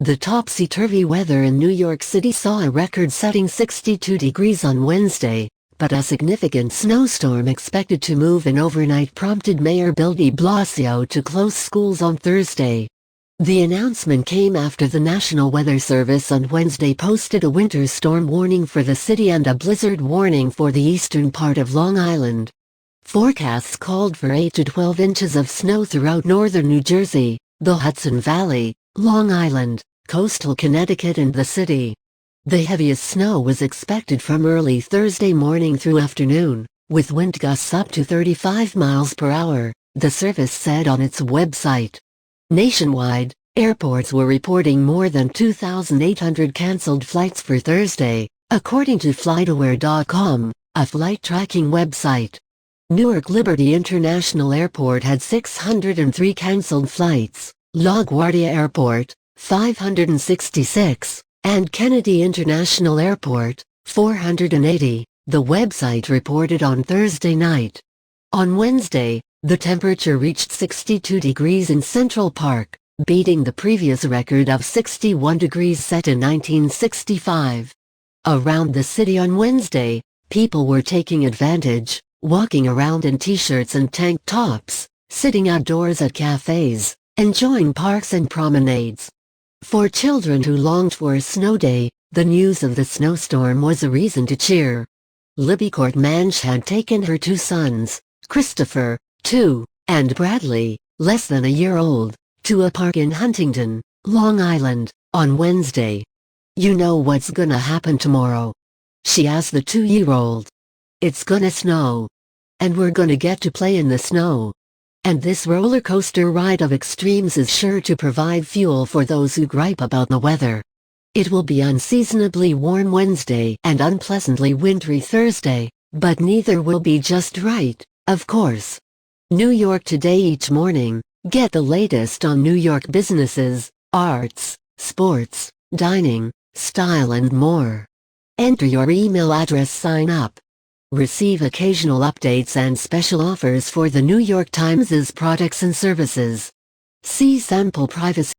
The topsy-turvy weather in New York City saw a record-setting 62 degrees on Wednesday, but a significant snowstorm expected to move in overnight prompted Mayor Bill de Blasio to close schools on Thursday. The announcement came after the National Weather Service on Wednesday posted a winter storm warning for the city and a blizzard warning for the eastern part of Long Island. Forecasts called for 8 to 12 inches of snow throughout northern New Jersey, the Hudson Valley, Long Island, coastal Connecticut and the city. The heaviest snow was expected from early Thursday morning through afternoon, with wind gusts up to 35 miles per hour, the service said on its website. Nationwide, airports were reporting more than 2,800 canceled flights for Thursday, according to FlightAware.com, a flight tracking website. Newark Liberty International Airport had 603 canceled flights, LaGuardia Airport, 566, and Kennedy International Airport, 480, the website reported on Thursday night. On Wednesday, the temperature reached 62 degrees in Central Park, beating the previous record of 61 degrees set in 1965. Around the city on Wednesday, people were taking advantage, walking around in t-shirts and tank tops, sitting outdoors at cafes, enjoying parks and promenades. For children who longed for a snow day, the news of the snowstorm was a reason to cheer. Libby Court Manch had taken her two sons, Christopher, 2, and Bradley, less than a year old, to a park in Huntington, Long Island, on Wednesday. "You know what's gonna happen tomorrow?" she asked the 2-year-old. "It's gonna snow. And we're gonna get to play in the snow. And this roller coaster ride of extremes is sure to provide fuel for those who gripe about the weather. It will be unseasonably warm Wednesday and unpleasantly wintry Thursday, but neither will be just right, of course." New York Today each morning, get the latest on New York businesses, arts, sports, dining, style and more. Enter your email address, sign up. Receive occasional updates and special offers for the New York Times' products and services. See sample privacy.